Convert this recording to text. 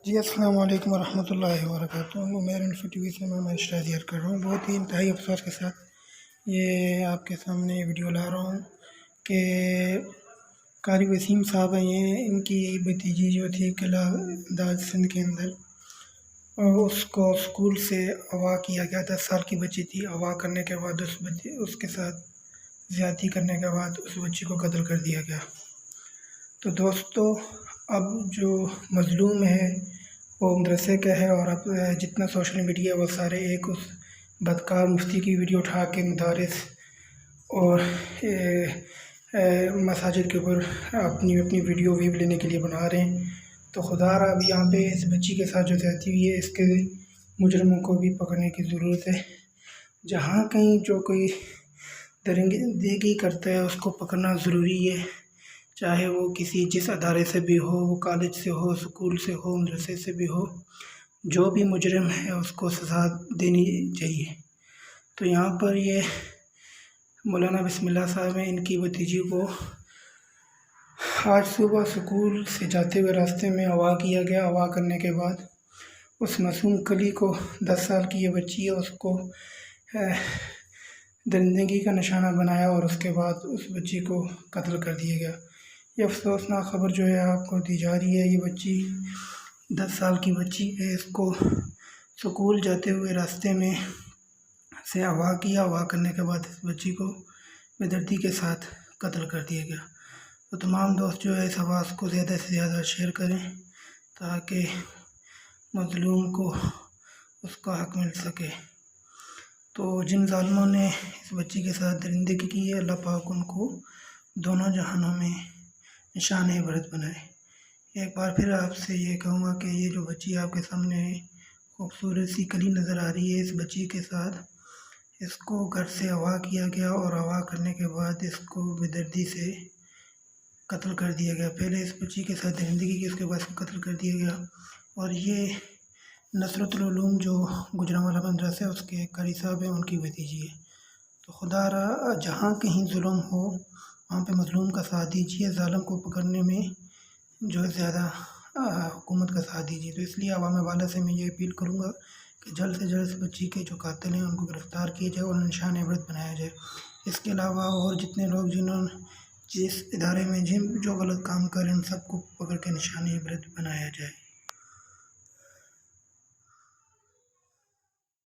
جی السلام علیکم ورحمۃ اللہ وبرکاتہ۔ عمیر انفو ٹی وی سے میں اشتہار کر رہا ہوں۔ بہت ہی انتہائی افسوس کے ساتھ یہ آپ کے سامنے ویڈیو لا رہا ہوں کہ قاری وسیم صاحب ہیں، یہ ان کی بھتیجی جو تھی قلعہ داج سندھ کے اندر، اور اس کو اسکول سے اغوا کیا گیا۔ 10 سال کی بچی تھی۔ اغوا کرنے کے بعد اس کے ساتھ زیادتی کرنے کے بعد اس بچی کو قتل کر دیا گیا۔ تو دوستو، اب جو مظلوم ہے وہ مدرسے کا ہے، اور اب جتنا سوشل میڈیا وہ سارے ایک اس بدکار مفتی کی ویڈیو اٹھا کے مدارس اور مساجد کے اوپر اپنی ویڈیو ویو لینے کے لیے بنا رہے ہیں۔ تو خدا را اب یہاں پہ اس بچی کے ساتھ جو زیادتی ہوئی ہے، اس کے مجرموں کو بھی پکڑنے کی ضرورت ہے۔ جہاں کہیں جو کوئی درندگی کرتا ہے اس کو پکڑنا ضروری ہے، چاہے وہ جس ادارے سے بھی ہو، وہ کالج سے ہو، اسکول سے ہو، مدرسے سے بھی ہو، جو بھی مجرم ہے اس کو سزا دینی چاہیے۔ تو یہاں پر یہ مولانا بسم اللہ صاحب ہیں، ان کی بھتیجی کو آج صبح اسکول سے جاتے ہوئے راستے میں اغوا کیا گیا۔ اغوا کرنے کے بعد اس معصوم کلی کو، 10 سال کی یہ بچی ہے، اس کو درندگی کا نشانہ بنایا، اور اس کے بعد اس بچی کو قتل کر دیا گیا۔ یہ افسوسناک خبر جو ہے آپ کو دی جا رہی ہے۔ یہ بچی 10 سال کی بچی ہے، اس کو اسکول جاتے ہوئے راستے میں سے اغوا کیا۔ اغوا کرنے کے بعد اس بچی کو بے دردی کے ساتھ قتل کر دیا گیا۔ تو تمام دوست جو ہے اس آواز کو زیادہ سے زیادہ شیئر کریں تاکہ مظلوم کو اس کا حق مل سکے۔ تو جن ظالموں نے اس بچی کے ساتھ درندگی کی ہے، اللہ پاک ان کو دونوں جہانوں میں نشان عبرت بنائے۔ ایک بار پھر آپ سے یہ کہوں گا کہ یہ جو بچی آپ کے سامنے خوبصورت سی کلی نظر آ رہی ہے، اس بچی کے ساتھ اس کو گھر سے اغوا کیا گیا، اور اغوا کرنے کے بعد اس کو بے دردی سے قتل کر دیا گیا۔ پہلے اس بچی کے ساتھ درندگی کی، اس کے بعد اس کو قتل کر دیا گیا۔ اور یہ نصرت العلوم جو گجرانوالہ مدرسہ ہے، اس کے قاری صاحب ہیں، ان کی بھتیجی ہے۔ تو خدا را جہاں کہیں ظلم ہو وہاں پہ مظلوم کا ساتھ دیجیے، ظالم کو پکڑنے میں جو ہے زیادہ حکومت کا ساتھ دیجیے۔ تو اس لیے عوام والا سے میں یہ اپیل کروں گا کہ جلد سے جلد اس بچی کے جو قاتل ہیں ان کو گرفتار کیا جائے اور نشان عبرت بنایا جائے۔ اس کے علاوہ اور جتنے لوگ جنہوں نے جس ادارے میں جو غلط کام کریں، ان سب کو پکڑ کے نشان عبرت بنایا جائے۔